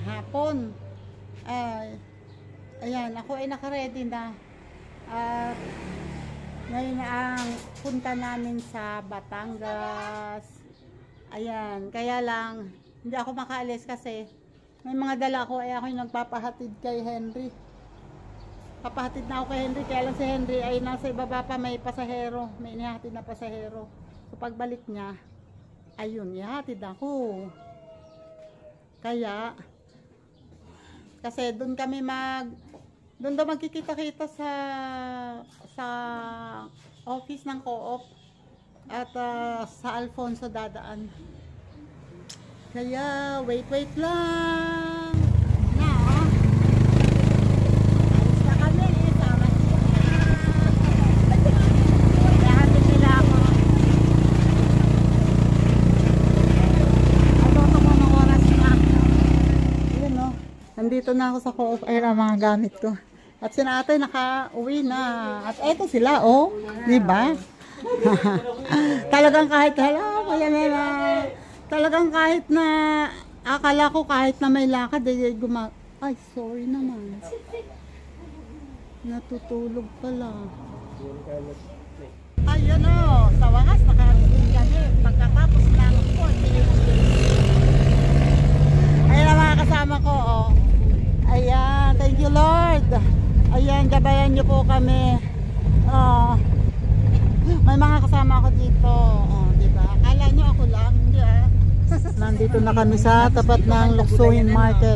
hapon. Ayan, ako ay nakaready na. At ngayon ang punta namin sa Batangas. Ayan, kaya lang hindi ako makaalis kasi may mga dala ko, ay ako yung nagpapahatid kay Henry. Papahatid na ako kay Henry, kaya lang si Henry ay nasa ibaba pa, may pasahero, may inihatid na pasahero. So pagbalik niya, ayun, ihatid ako. Kaya kasi doon kami doon daw magkikita-kita sa office ng Co-op at sa Alfonso dadaan. Kaya wait lang na. Alis na kami, sama sila. Ihahatid nila ako. Ano mo ng oras na. Ayun no. Nandito na ako sa Co-op. Ayun ang mga gamit ko. At si Ate naka-uwi na. At eto sila, oh. Diba? Talagang kahit talagang kahit na akala ko kahit na may lakad ay ay, sorry naman. Natutulog pala. Ayun oh, sa wakas nakarating kami. Pagkatapos lang po. Ayun ang mga kasama ko, oh. Ayan, thank you Lord. Ayan, gabayan niyo po kami. May mga kasama ako dito. Diba? Akala nyo ako lang. Hindi Nandito na kami sa tapat ng Luksuhin Market.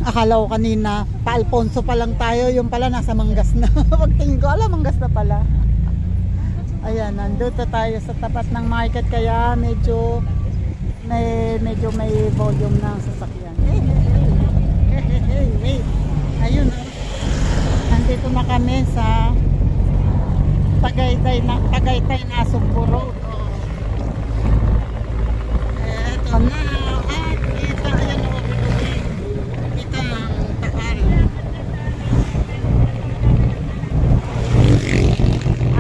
Akala ko kanina, pa Alfonso pa lang tayo. Yung pala nasa Mangas na. Pagtingin ko, Mangas na pala. Ayan, nandito tayo sa tapat ng market. Kaya medyo may volume ng sasakyan. Hey. Ayun, nandito na kami sa Tagaytay na Sumburo. Eto na. At kita, ayan o, kita ang takal.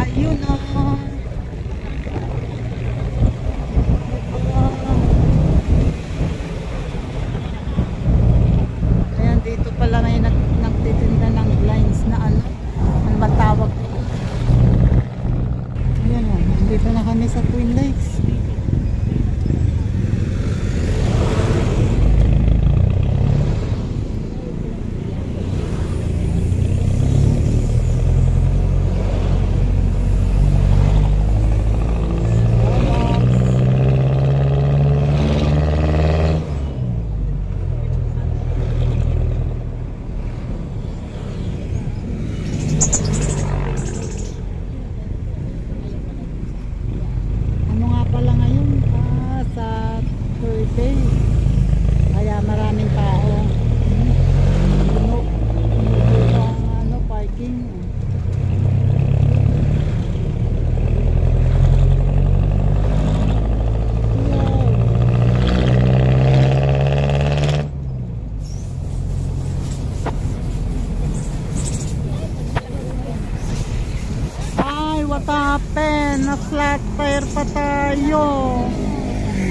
Ayun o. Ayan, dito pala may nagtitinda ng blinds na ano ba tawag dito? Ayan o, dito na kami sa Twin Lakes. Kaya maraming tao. Parking. Ay, what happened? Na-flat tire pa tayo.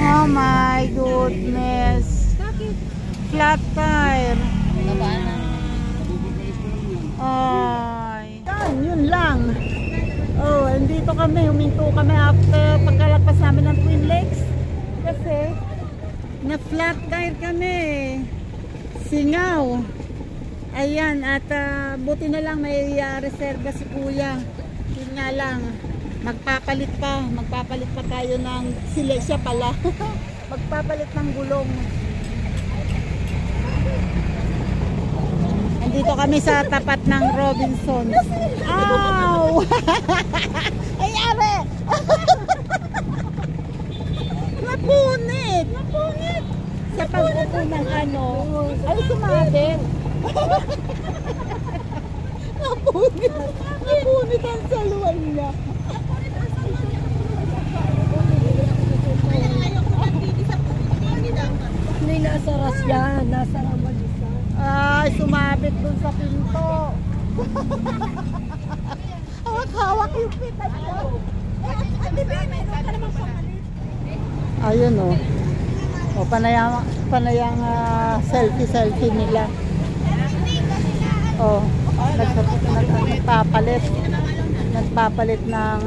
Oh my goodness. Flat tire. Ay. Yun lang. Oh, andito kami. Huminto kami after pagkalagpas namin ng Twin Lakes. Kasi na flat tire kami. Singaw. Ayan. At buti na lang may reserva si kuya. Yun nga lang. Magpapalit pa tayo ng siya pala. Magpapalit ng gulong. Andito kami sa tapat ng Robinsons. Ow! Ay, are! Napunit! Sa pag-upo ng ano. Ay, sumabit. Napunit ang saluan niya. Hindi nasa rasya, nasa Ramalisa. Ay, sumabit dun sa pinto. Hawak-hawak yung pita niya. Ayun o. O panayang selfie nila. O, nagpapalit ng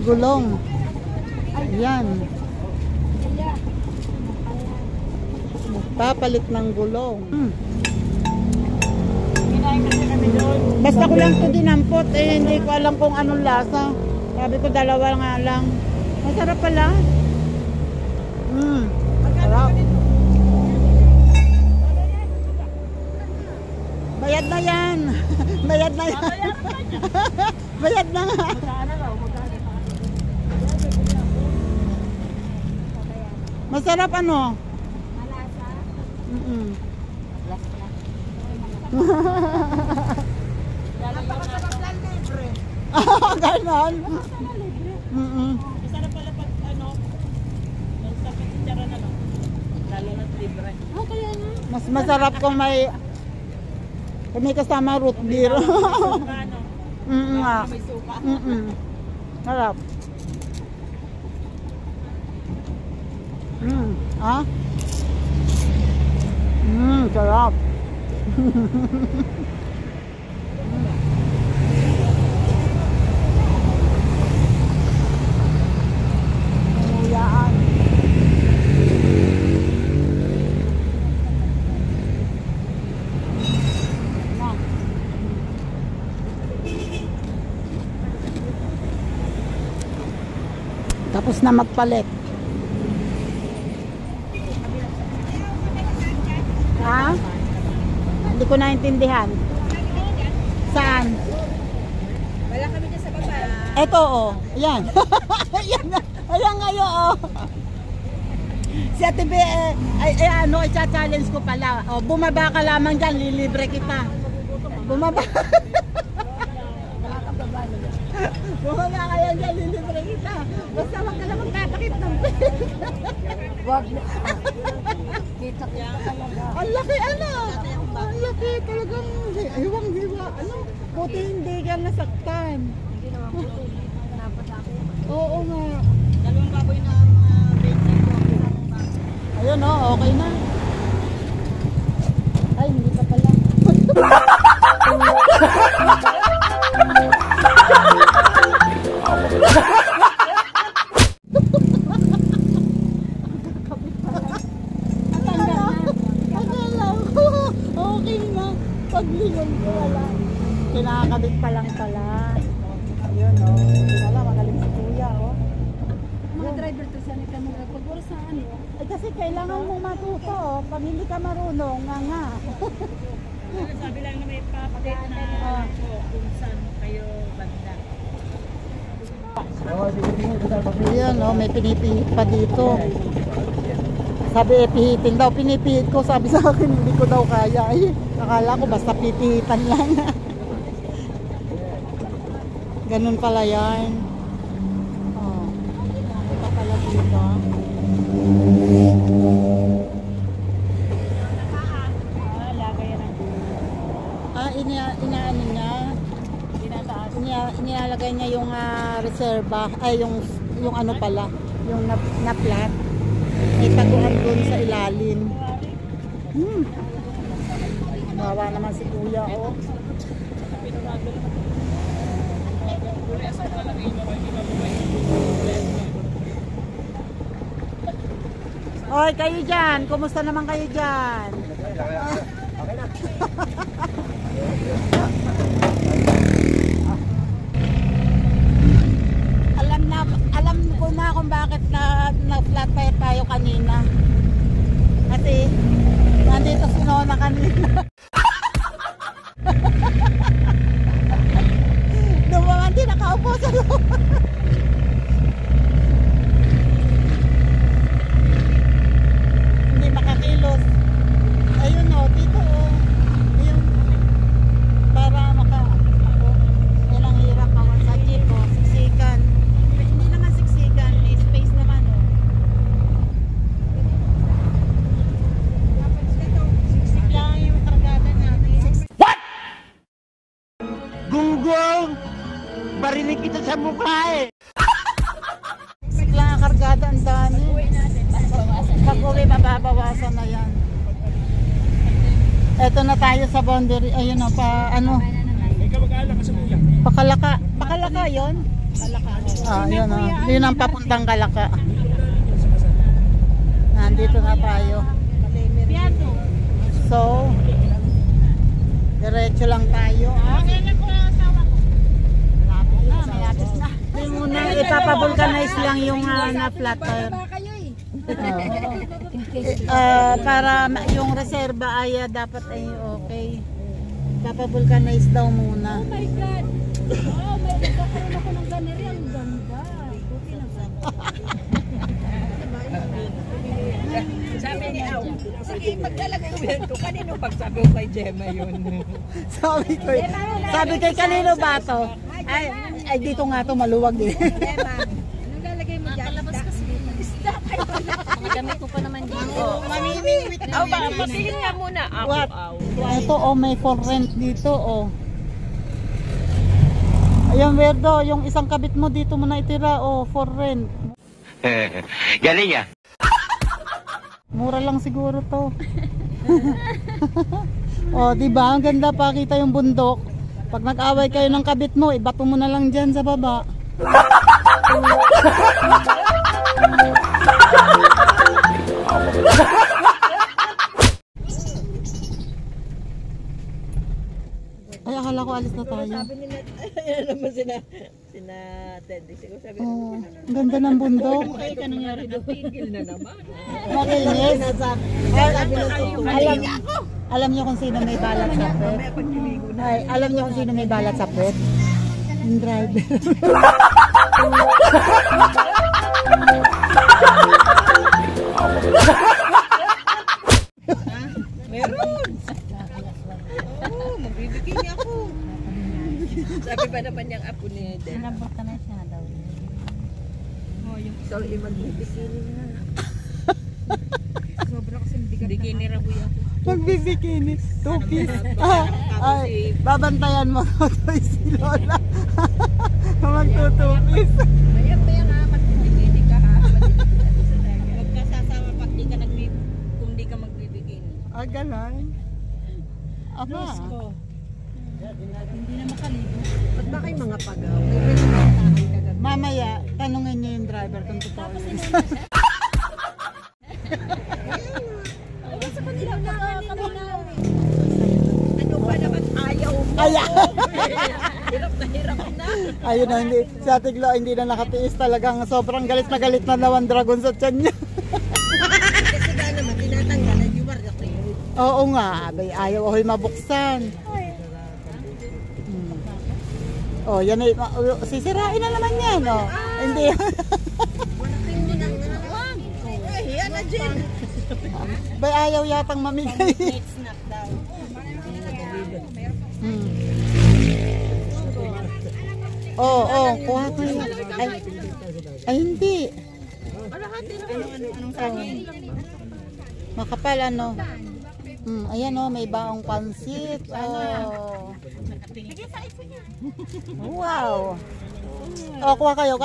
gulong. Ayan. Nagpapalit ng gulong. Basta ko lang ito dinampot eh, hindi ko alam kung anong lasa. Sabi ko dalawa nga lang. Masarap pala. Sarap. Bayad na yan. Bayad na yan. Bayad na nga. Masarap ano? Malasa. Napakasarap lang libre. Ganon. Masarap pala pag ano, sa pitsara na lang. Lalo na libre. Kaya na. Mas masarap kung may kasama root beer. Ano? Nga. May suka. Sarap. Ah? Sarap. Muyaan. Tapos na magpalit. Ha? Hindi ko naintindihan. Saan? Wala kami dyan sa baba. Eto oh. Ayan. Ayan. Ayan ngayon oh. Si Ate B, ano, i-challenge ko pala. Oh, bumaba ka lamang dyan, lilibre kita. Bumaba. Bumaba ka yan dyan, lilibre kita. Basta wag ka lang magtatakip ng Wag na. Kita talaga. Ang laki ano? Ang laki talagang hiwang-hiwa. Ano? Puti hindi ka nasaktan. Hindi naman po. Dapat ako. Oo nga. Dalawang baboy na mga basic ko. Ayun oh, okay na. Ay, hindi pa pala. Akala ko, okay na. Paglingon ko wala. Kinakabit pa lang pala. Ayun oh. Wala, magaling si kuya oh. Mga driver to sana ka magpagpuro sa ano. Eh kasi kailangan mong matuto oh. Pag hindi ka marunong, nga. Sabi lang na may papakita na po kung saan kayo banda. Ayan oh, may pinipihit pa dito. Sabi pihitin daw, pinipihit ko. Sabi sa akin, hindi ko daw kaya. Ay, akala ko basta pipihitan lang. Ganun pala yan. Oh, ito pala dito. Lagay yan ang Inaano niya. tinataas. Inilalagay niya yung reserva. Ay, yung ano pala. Yung na flat. May taguan doon sa ilalim. Bawa naman si kuya oh. Oy, kayo dyan. Kumusta naman kayo dyan? Alam ko na kung bakit na-flat tire tayo kanina. Kasi nandito si Nona kanina. Dumangan din nakaupo sa loob. Hindi makakilos. Ayun o, dito o. Ayun. Para yan ang hirap kawan sa jeep o. Siksikan. Hindi naman siksikan. May space naman o. Siksik lang yung kargada natin. What? Gunggong! Barinig kita sa mukha eh! Siksik lang ang barkada, ang dami. Pag uwi, mababawasan na yan. Eto na tayo sa boundary. Ayun na pa, ano. Pakalaka. Pakalaka yun? Yun o. Yun ang papuntang Kalaka. Nandito na tayo. So, diretso lang tayo. Malapit na. Hindi muna, ipapavulcanize lang yung na flat tire. Para yung reserva ay dapat ay okay. Ipapavulcanize daw muna. Oh my God! Oh my God! Nagkakaroon ako ng ganeri. Ang ganda. Buti na ba? Sabi ni Aw, sige, maglalagay ko yan. Kanino pagsabi ko kay Gemma yun? Sabi kay kanino ba to? Ay dito nga to maluwag eh. Gemma, anong lalagay mo dyan? Labas kasi. Gamit ko pa naman dito. Mamimingwit Aw, baka patingin nga muna. What? Ito may for rent dito Ayan, Werdo, yung isang kabit mo dito mo na itira for rent. Galing ya. Mura lang siguro to. Di ba? Ang ganda, pakita yung bundok. Pag nag-away kayo ng kabit mo, ibato mo na lang dyan sa baba. Ay, akala ko alis na tayo. Sabi nila, ayan naman sina Teddy. Siguro sabi Ang ganda ng bundok. ay, ka nangyari doon? Tigil na naman. Makinis. Alam niyo kung sino may balat sa pet? Ay, alam niyo kung sino may balat sa pet? Yung driver. Meron. Oo, magbibigay niya ako. Sabi pa naman niyang apo ni Eden. Nabot na siya daw. So, magbibigay niya. Sobra kasi bigay raw ako. Magbibikini. 2 piece. Ay, babantayan mo to si Lola. Mag-2 piece. Maya nga, magbibigay ka ha. Huwag ka sasama pag kung di ka magbibigay. Ganon. Aba. Hindi na makaligo. Ba't ba kayo mga pagaw? Mamaya, tanungin niyo yung driver kung totoo yun. Sa kanila kami na. Ano ba naman ayaw mo? Hirap na. Ayun na, hindi. Si Ate Glo, hindi na nakatiis talagang sobrang galit na naman dragon sa tiyan niya. Kasi ba naman, tinatanggal at yung marga kayo. Oo nga, abay, ayaw ako'y mabuksan. Yan ay, sisirain na naman yan, Hindi. Ay, yan na Jen. Bay, ayaw yatang mamigay. Snack daw. Kuha ko yun. Ay, hindi. Anong saging? Makapal, ayan may baong pansit. Wow. Kuha kayo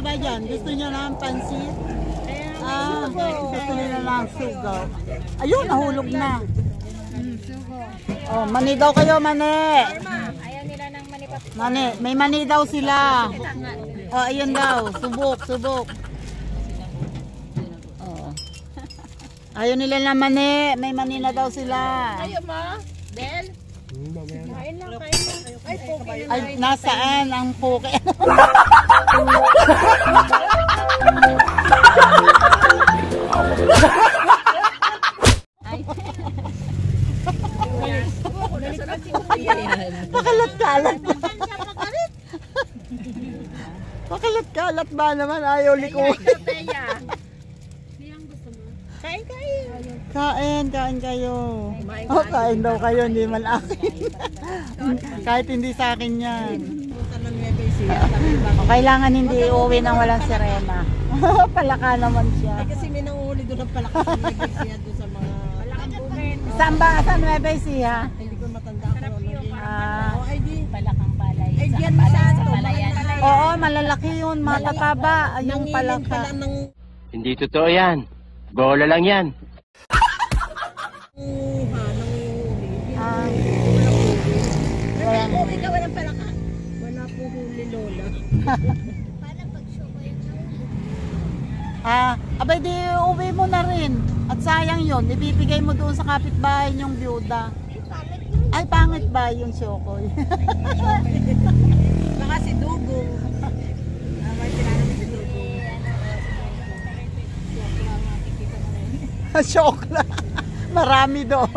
ba dyan? Gusto niyo na ang pansit? Gusto nila lang sugaw. Ayun, nahulog na. Mani daw kayo, mani. Ayaw nila ng manipat. Mani, may mani daw sila. Ayun daw, subok. Ayaw nila na mani, may mani na daw sila. Ayaw mo? Del? Kain lang. Ay, poke. Ay, nasaan ang poke? Makalat-kalat. Makalat-kalat ba naman? Ayaw liko. Kain kayo. Kain daw kayo, hindi man akin. Kahit hindi sa akin yan. Kailangan hindi uuwi nang walang sirena. Palaka naman siya. Ay, kasi may nanguhuli doon ng palaka sa siya doon sa mga palakang bumen. Saan ba? Saan Nueva Ecija? Hindi ko matanda ako. Ah, Ay, di. Palakang palay. Ay, diyan sa palayan. Oo, malalaki yun, matataba. Yung Nangilin palaka. pala ng Hindi totoo yan. Bola lang yan. nanguhuli. Ah, Walang huli ka, walang palaka. Wala po huli, Lola. abay di uwi mo na rin. At sayang yun, ibibigay mo doon sa kapitbahay niyong byuda. Ay, pangit ba yung Shokoy? Baka si Dugong. May kilala mo si Dugong. Syokla. Marami doon.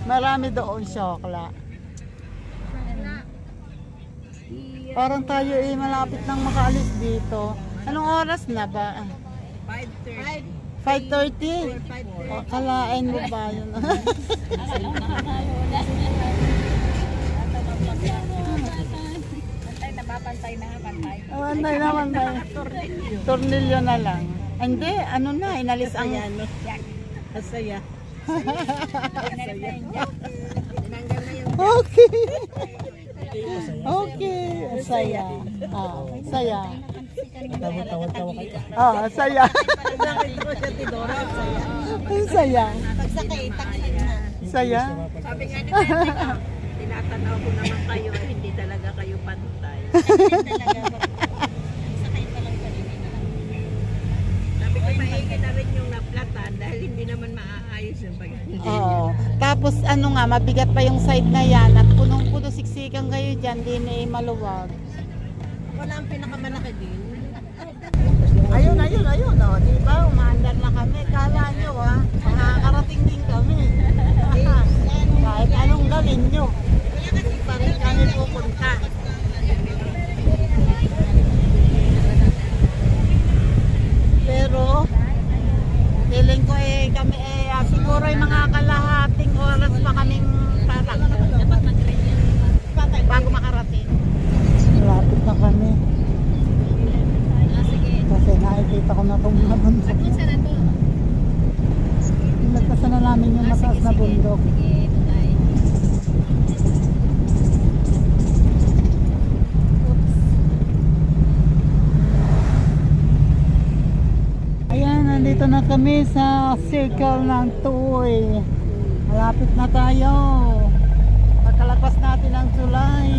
Marami doon syokla. Parang tayo malapit nang makaalis dito. Anong oras na ba? 5:30. 5:30? O, kalain mo ba yun? Pantay na ba? Pantay na. Pantay. Pantay naman ba? Tornilyo na lang. Hindi, ano na, inalis ang... Asaya. Okay. Okay. Saya. Saya. Tawag-tawa kayo. Saya. Nakita ko siya, Tidora. Asaya. Saya. Pagsakay, taksin na. Saya. Sabi nga ni Teka, tinatanaw ko naman kayo, hindi talaga kayo pantay. Sabi ko, maigi na rin yung naplatan dahil hindi naman maaayos yung pag-hindi. Oo. Tapos ano nga, mabigat pa yung side na yan at punong-puno siksikan kayo dyan, di na maluwag. Wala ang pinakamalaki din. Ayun. O, di ba? Umaandar na kami. Kala nyo, makakarating din kami. Kahit anong gawin nyo. Pa rin kami pupunta. Pero, feeling ko kami siguro mga kalahating oras pa kaming parang bago makarating. Malapit na kami. Kasi nakikita ko na itong mga bundok. Nagkasan na namin yung mataas na bundok. Ayan, nandito na kami sa circle ng Tuy. Malapit na tayo. Pagkalagpas natin ang July.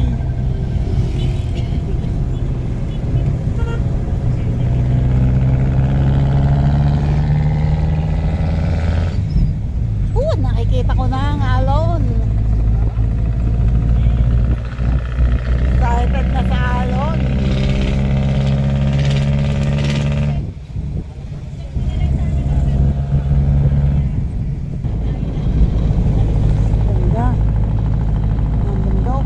Nakikita ko na ang alon. Excited na sa alon. Ganda. Ang bundok.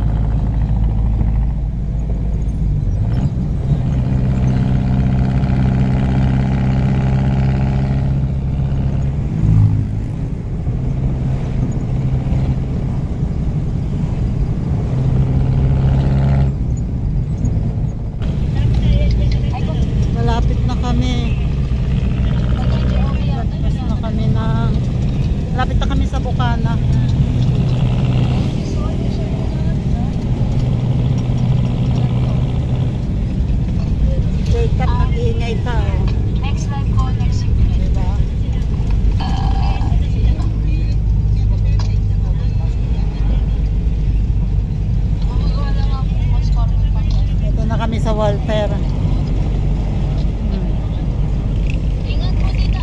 Malapit na kami. Malapit na kami sa Bukana. Wake up, nag-iingay ka. Next live call, next week. Diba? Ito na kami sa Walter. Ingat mo dito,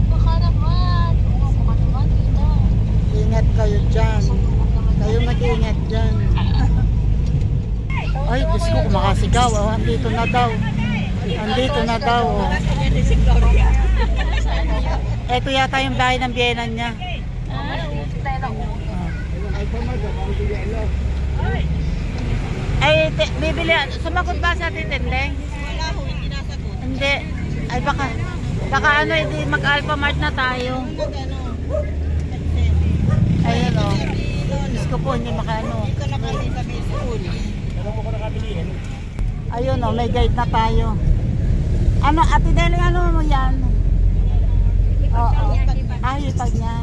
baka naman. Baka naman dito. Ingat kayo dyan. Kayo mag-ingat dyan. Ay, Diyos ko, kumakasigaw. Oh, andito na daw. Andito na daw. Oh. Si Gloria. Ito yata yung bahay ng biyenan niya. Ay, bibili. Sumagot ba sa atin, Tendeng? Wala ho, hindi nasagot. Hindi. Ay, baka ano, hindi mag-Alpha Mart na tayo. Ayun, oh. Diyos ko po, hindi makaano. Dito na kasi sa may school. Ayun, oh, may guide na tayo. Ano, Ate Deli, ano mo yan? Oo. Hipag niya.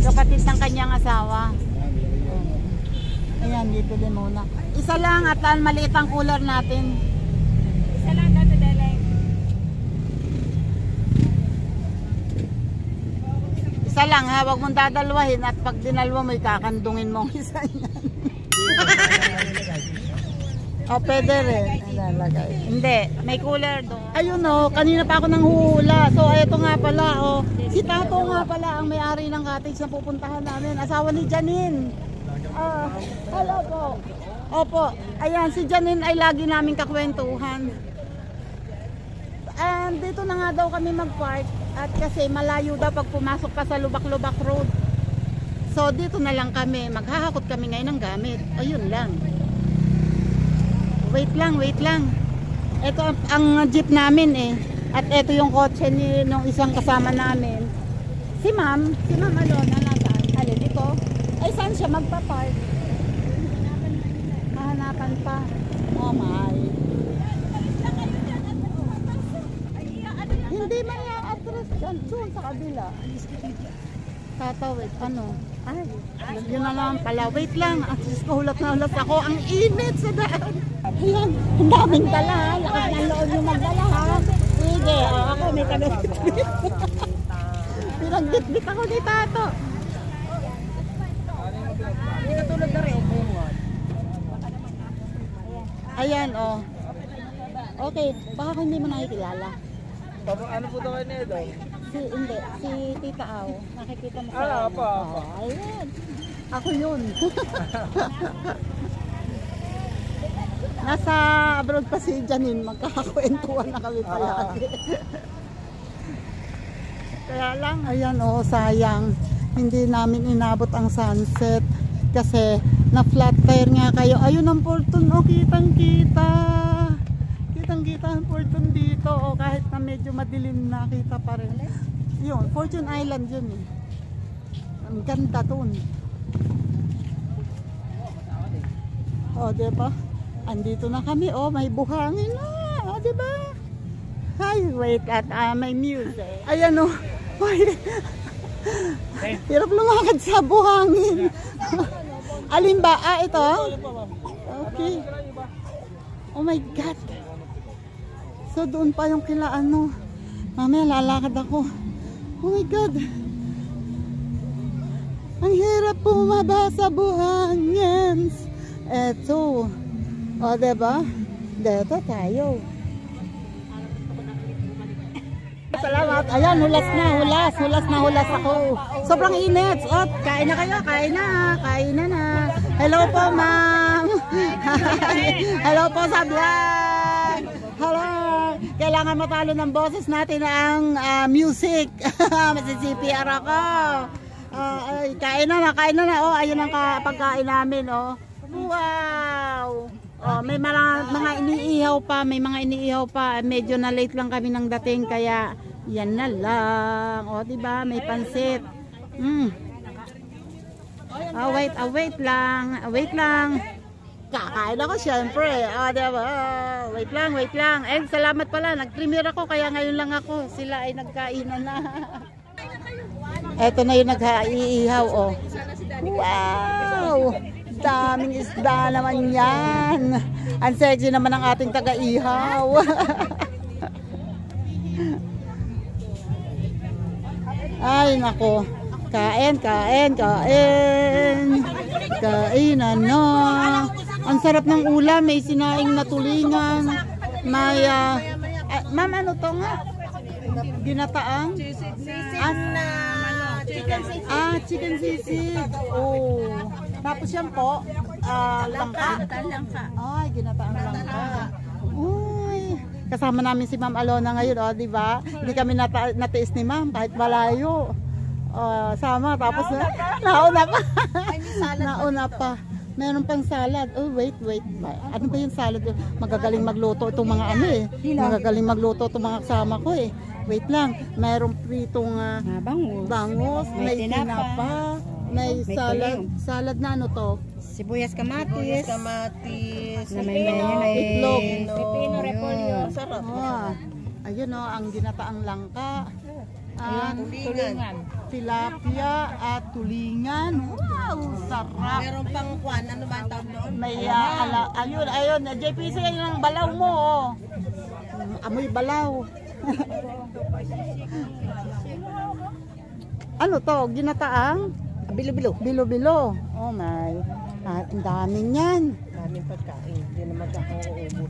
Kapatid ng kanyang asawa. Ayan, bibili muna. Isa lang at maliit ang cooler natin. Isa lang dati Deleng. Isa lang ha, wag mong dadalwahin at pag dinalwa mo, kakandungin mo ang isa yan. O, pwede rin. Ilalagay. Hindi, may cooler doon. Ayun o, kanina pa ako nang huhula. So, eto nga pala o. Si Tato nga pala ang may-ari ng cottage na pupuntahan namin. Asawa ni Janine. Hello po. Opo, ayan, si Janine ay lagi namin kakwentuhan. And dito na nga daw kami mag-park. At kasi malayo daw pag pumasok pa sa Lubak-Lubak Road. So, dito na lang kami. Maghahakot kami ngayon ng gamit. Ayun lang. Wait lang, wait lang. Ito ang jeep namin eh. At ito yung kotse ni nung isang kasama namin. Si ma'am Alona nasaan? Alin dito? Ay saan siya magpa-park? Hahanapan pa. Oh my. Hindi man yung address dyan. Doon sa kabila. Tatawid. Ano? Ay, yun na lang pala. Wait lang. At least hulat na hulat ako. Ang init sa daan. Ayan, ang daming dala. Lakas ng loob yung magdala ha. Sige, ako may taga-bitbit. Pinagbitbit ako ni Tato. Hindi katulad na rin. Ayan, oh. Okay, baka hindi mo nakikilala. Ano po daw kayo nito? Hindi, si Tita Au. Nakikita mo sa Apa. ayan. Ako yun. Nasa abroad pa si Janine, magkakakwentuhan na kami palagi. Kaya lang, ayan oh, sayang. Hindi namin inabot ang sunset kasi na flat tire nga kayo. Ayun ang Porton, oh, kitang-kita. Kitang-kita ang Porton dito, oh, kahit na medyo madilim na kita pa rin. Yun, Fortune Island yun eh. Ang ganda dun. Oh, diba? Andito na kami, oh, may buhangin na, oh, diba? Hi, wait, at may music. Ayan, oh, hirap lumakad sa buhangin. Alin ba? Ito? Okay. Oh my God. So, doon pa yung kila, ano. Mamaya, lalakad ako. Oh my God. Ang hirap bumaba sa buhangin. Eto. O, diba? Dito tayo. Salamat. Ayan, hulas na ako. Sobrang init. O, kain na kayo, kain na. Hello po, ma'am. Hello po sa vlog. Hello. Kailangan matalo ng boses natin ang music. Masi-CPR ako. Ay, kain na. Oh, ayun ang pagkain namin, oh. Wow. Oh, may mga iniihaw pa, medyo na late lang kami ng dating kaya yan na lang. Oh, di ba? May pansit. Wait lang. Kakain ako syempre. Oh, di ba? Wait lang. Eh, salamat pala. Nag-premiere ako kaya ngayon lang ako. Sila ay nagkainan na. Eto na yung nag-iihaw, oh. Wow! Daming isda naman yan. Ang sexy naman ng ating taga-ihaw. Ay, nako. Kain. Kainan na. Ang sarap ng ulam. May sinaing na tulingan. May, ma'am, ano to nga? Ginataang? Chicken sisig. Oh. Tapos yan po, langka. Ay, ginataang langka. Uy. Kasama namin si Ma'am Alona ngayon, oh, di ba? Hindi kami natiis ni Ma'am kahit malayo. Sama, tapos nauna pa. Meron pang salad. Oh, wait. Ano ba yung salad? Magagaling magluto itong mga ano eh. Magagaling magluto itong mga kasama ko eh. Wait lang, mayroong pritong bangus, may tinapa, may salad na ano to? Sibuyas kamatis. Na may itlog. Pipino repolyo. Sarap. Ayun oh, ang ginataang langka. At Tulingan. tilapia at tulingan. Wow, sarap. Meron pang kwan. Ano ba ang tawag doon? May ayun, JPC, ayun ang balaw mo oh. Amoy balaw. Ano to? Ginataang? Bilo-bilo. Bilo-bilo. Oh my. Ang dami niyan. Daming pagkain. Hindi naman ako uubos.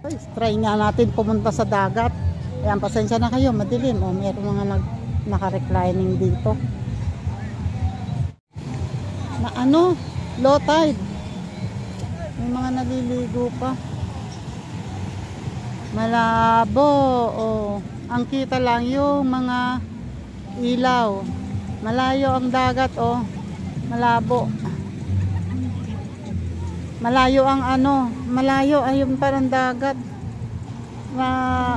Ay, try nga natin pumunta sa dagat. Ayan, pasensya na kayo, madilim. O, meron mga naka-reclining dito. Na ano? Low tide. May mga naliligo pa. Malabo. O, ang kita lang yung mga ilaw. Malayo ang dagat. O, malabo. Malayo ang ano. Malayo. Ayun parang dagat.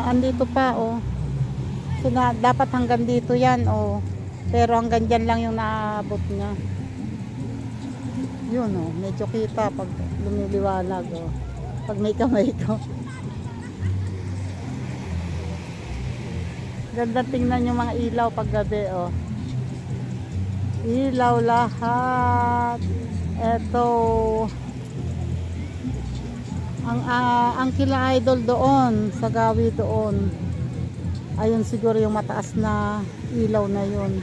Andito pa oh. So dapat hanggang dito yan oh. Pero hanggang dyan lang yung naabot niya. Yun oh, medyo kita pag lumiliwanag oh. Pag may kamay ko. Ganda tingnan yung mga ilaw pag gabi oh. Ilaw lahat. Eto ang kila idol doon sa gawi doon, ayun siguro yung mataas na ilaw na yun.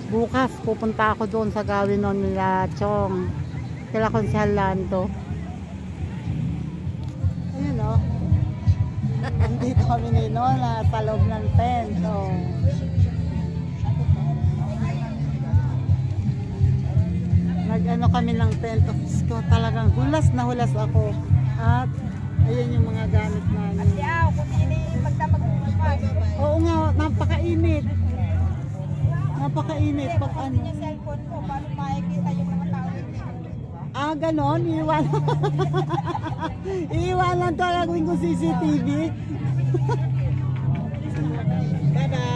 Bukas pupunta ako doon sa gawi noon nila Chong, kila Konsehal Lando. Ayun o, andito kami ni Nola sa loob ng tent oh. Nag-ano kami ng tent office ko, talagang hulas na hulas ako. At ayun yung mga gamit namin. Oo nga, napakainit. Napakainit pag ano. Ah, ganon, iiwanan. Iiwanan to, gagawin ko CCTV.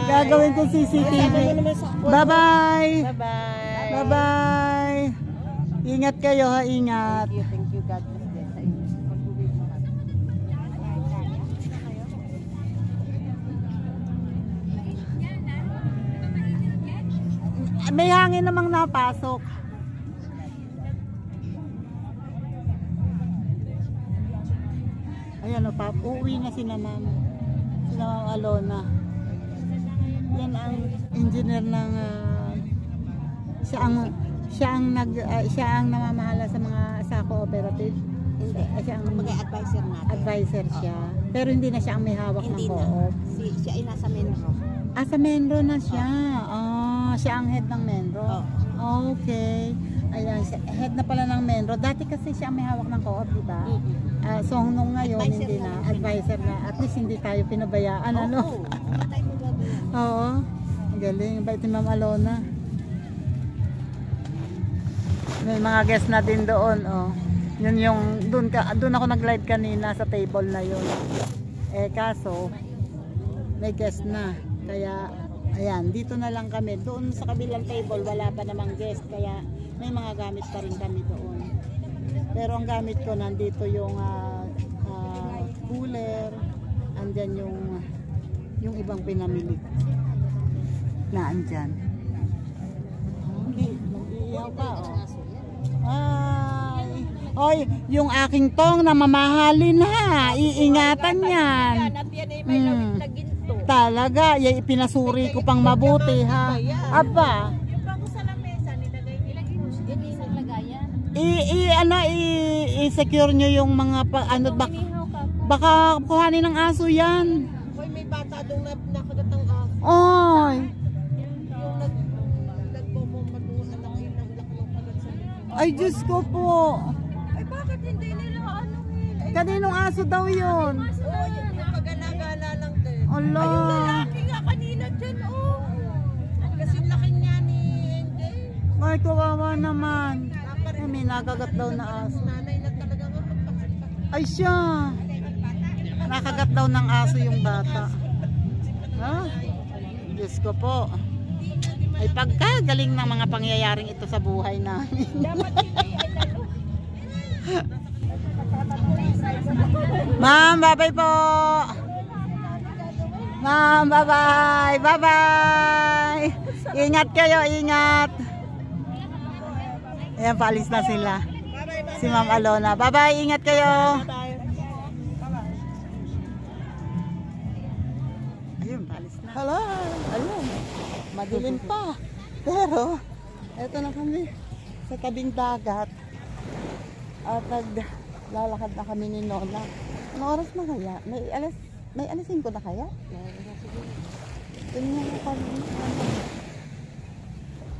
Gagawin ko CCTV. Bye-bye. Bye-bye. Bye-bye. Ingat kayo ha, ingat. Thank you. God bless din sa inyo. May hangin namang napasok. Ayan o pa, uuwi na si Ma'am Alona. Yan ang engineer ng siya ang namamahala sa mga sa cooperative. Hindi. Siya ang Mag-advisor natin. advisor siya. Pero hindi na siya ang may hawak ng Hindi na. co-op. Siya ay nasa Menro. Ah, sa Menro na siya. Siya ang head ng Menro. Okay. Ayan, head na pala ng Menro. Dati kasi siya ang may hawak ng co-op, di ba? So nung ngayon Advisor hindi na, advisor na. At least hindi tayo pinabayaan, ano? Oo. Galing, bait ni Ma'am Alona. May mga guest na din doon, oh. Yun yung doon ako nag-live kanina sa table na yun. Kaso may guest na. Kaya ayan, dito na lang kami. Doon sa kabilang table wala pa namang guest, kaya may mga gamit pa rin kami doon. Pero ang gamit ko nandito yung cooler, andyan yung ibang pinamili na andyan. Okay, mag-iiyaw pa oh. Ay, oy, yung aking tong na mamahalin ha, iingatan yan. Talaga, pinasuri ko pang mabuti ha. Aba. Yung bago sa lamesa, nilagay mo siya. Isang lagayan. I-secure nyo yung mga baka kuhanin ng aso yan. Hoy, may bata doon na nakagatang aso. Oy. Yung nagpomomba doon na yung naglaklang agad sa likod. Ay, Diyos ko po. Ay, bakit hindi nila ano eh? Kaninong aso daw yun? Oo, yung pagala-gala lang din. Ala. Ay, yung lalaki nga kanina dyan, oh. Kasi laki niya ni Angel. Ay, kawawa naman. Ay, may nakagat daw na aso. Nanay na talaga nga magpakita. Ay, siya. Nakagat daw ng aso yung bata. Ha? Diyos ko po. Ay, pagkagaling ng mga pangyayaring ito sa buhay namin. Dapat hindi ay lalo. Ma'am, bye-bye po. Ma'am, bye-bye. Bye-bye. Ingat kayo, ingat. Ayan, paalis na sila. Si Ma'am Alona. Bye-bye, ingat kayo. Ayun, paalis na. Hello. Ayun. Madilim pa. Pero, eto na kami sa tabing dagat. At naglalakad na kami ni Nona. Ano oras na kaya? May alisin ko na kaya? Tingnan mo kami.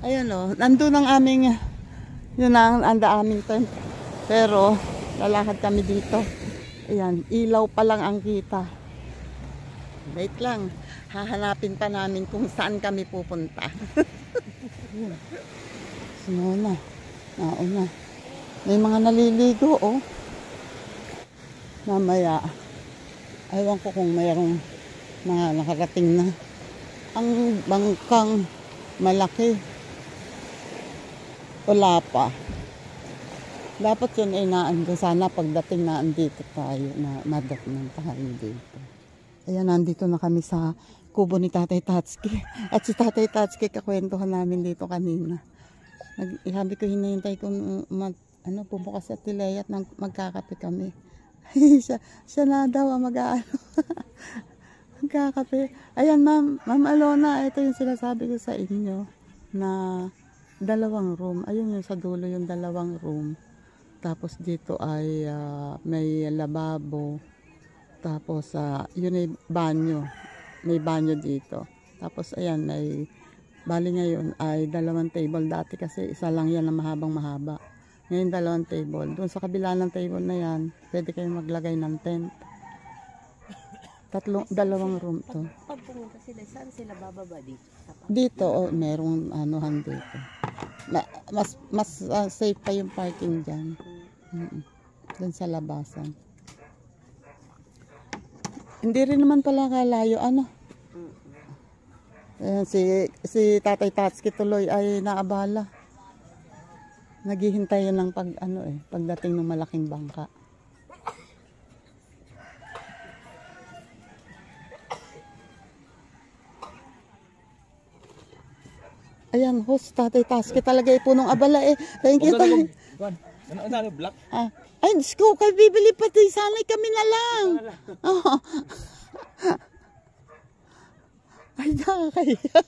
Ayun o, nandun ang aming, yun ang aming tent. Pero, lalakad kami dito. Ayan, ilaw pa lang ang kita. Wait lang, hahanapin pa namin kung saan kami pupunta. Sinuna, nauna. May mga naliligo oh. Mamaya, aywan ko kung mayroong mga nakarating na. Ang bangkang malaki. Wala pa. Dapat yun ay naandun. Sana pagdating na andito tayo na madokmentahan dito. Ayan, nandito na kami sa kubo ni Tatay Tatsuki. At si Tatay Tatsuki kakwentuhan namin dito kanina. Sabi ko hinihintay kung pumukas at Tilea at magkakape kami. siya na daw ang magkakape. Ayan Ma'am Alona, ito yung sinasabi ko sa inyo na 2 room. Ayun yung sa dulo yung 2 room. Tapos dito ay may lababo. Tapos yun ay banyo. May banyo dito. Tapos ayan bali ngayon ay 2 table. Dati kasi isa lang yan na mahabang mahaba. Ngayon 2 table. Doon sa kabila ng table na yan, pwede kayong maglagay ng tent. 2 room to. Pag pumunta sila, saan sila bababa dito? Dito, merong anuhan dito. Mas safe pa yung parking dyan. Doon sa labasan. Hindi rin naman pala kalayo, Ayan, si Tatay Tatsuki tuloy ay naabala. Naghihintay yan ng pagdating ng malaking bangka. Ayan, host, Tatay Tatsuki talaga punong abala eh. Thank you, Tatay. Ano, black? Ay, Diyos ko, kay bibili pati. Sana'y kami na lang. Oh. Ay, nakakaya.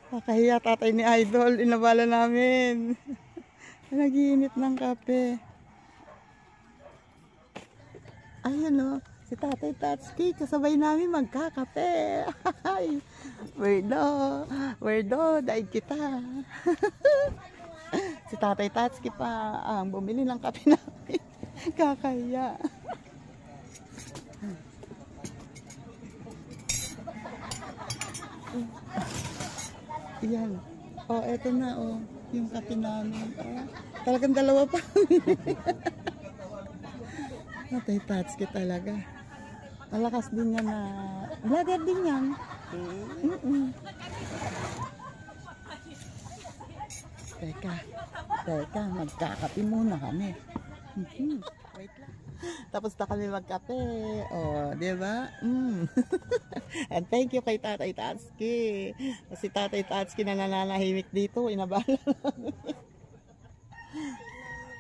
Nakahiya, tatay ni Idol. Inabala namin. Nag-iinit ng kape. Ayan o. Si Tatay Tatsuki, kasabay namin magkakape. Werdo, daig kita. Si Tatay Tatsuki pa ang bumili ng kape namin. Kakaya. Yan. Oh, eto na yung kape namin. Talagang 2 pa. Tatay Tatsuki talaga. Malakas din yan na vlogger din yan. Teka, magkakape muna kami. Wait lang. Tapos na kami magkape. Di ba? And thank you kay Tatay Tatsuki. Kasi Tatay Tatsuki na nananahimik dito, inabala namin.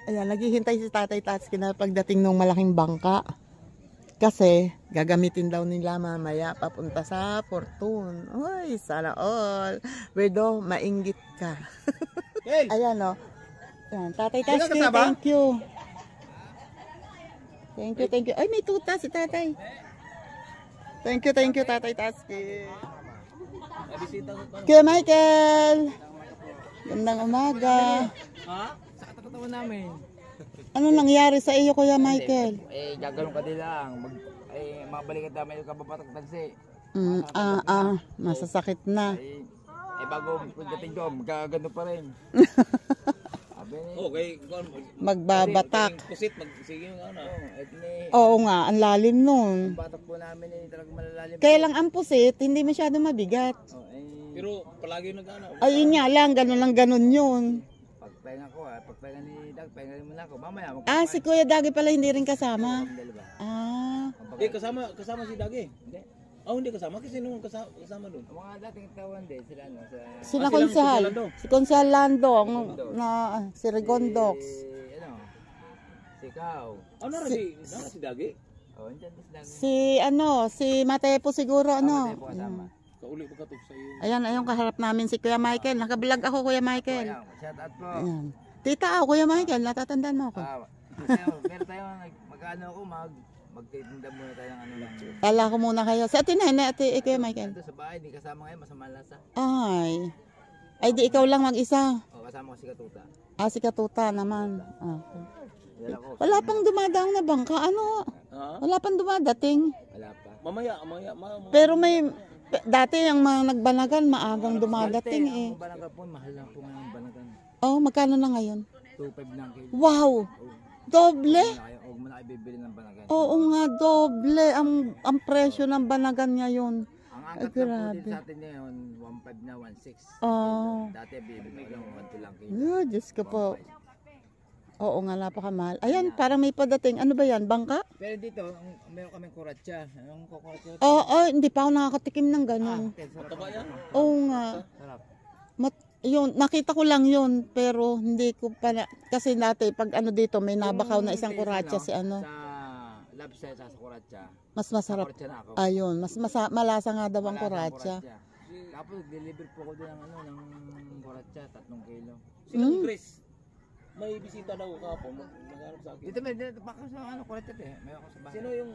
Ayan, naghihintay si Tatay Tatsuki na pagdating ng malaking bangka. Kasi, gagamitin daw nila mamaya papunta sa Fortune. Uy, sana all. Wedo, mainggit ka. Ayan o. Ayan, Tatay Tatsuki, thank you. Thank you. Ay, may tuta si Tatay. Thank you, Tatay Tatsuki. Kuya Michael. Gandang umaga. Ha? Sa katatawa namin. Ano nangyari sa iyo, Kuya Michael? Gagalong ka din lang. Mabalikan namin yung kababatang tansi. Masasakit na. Bago pagdating doon, magkagano pa rin. Okay, magbabatak. Pusit, sige Oo nga, ang lalim nun. batak po namin talagang malalalim. Kaya lang ang pusit, hindi masyado mabigat. Pero palagi nag-ano. Ayun nga lang, ganun yun. pagpahinga ko pagpahinga ni Dag, pahinga muna ako. Mamaya Ah, si Kuya Dagi pala hindi rin kasama. dalawa. Ah, Kasama si Dagi. Hindi. Hindi kasama kasi nung kasama doon. Ang mga dating tawan din sila no sa sila silang Konsehal. Lando. Si Konsehal Landong na si Regondox. Si Kao. Si Dagi? Oh, andyan din sila. Si Matepo siguro ano. Po kasama. Kauli ba ka to sa iyo? Ayan, ayun kaharap namin si Kuya Michael. Nakablog ako, Kuya Michael. Ayan, shout out po. Ayan. Tita, Kuya Michael, natatandaan mo ako. Meron tayo mag-ano ako magtitinda muna tayo ng ano lang. Kala ko muna kayo. Sa atin na, Kuya Michael. Ito sa bahay, di kasama ngayon, masama lasa. Ay, di ikaw lang mag-isa. O, kasama ko si Katuta. Si Katuta naman. Okay. Wala ko. Wala pang dumadaang na bangka. Ano? Wala pang dumadating. Wala pa. Mamaya. Pero dati ang mga nagbanagan, maagang dumadating eh. Ang banagan po, mahal lang po ngayon ang banagan. Magkano na ngayon? 2.5 lang kilo. Wow! Doble? Huwag mo na kayo bibili ng banagan. Oo nga, doble ang presyo ng banagan ngayon. Ang angkat lang po din sa atin ngayon, 1.5 na 1.6. Dati bibili ko lang 1.2 lang kilo. Diyos ko po. Oo nga, napakamahal. Ayan, parang may padating. Ano ba yan? Bangka? Pero dito, meron kaming kuratsa. Anong kukuratsa? Hindi pa ako nakakatikim ng ganun. Oo nga. Sarap. Yun, nakita ko lang yun, pero hindi ko pa kasi dati pag ano dito may nabakaw na isang kuratsa si ano. Sa lobster sa kuratsa. Mas masarap. Kuratsa na ako. Ayun, malasa nga daw ang kuratsa. Tapos deliver po ko din ng kuratsa, 3 kilo. Silang Grace. May bisita daw kahapon. Naghanap sa akin. Dito may baka sa kuratsa eh. May ako sa bahay. Sino yung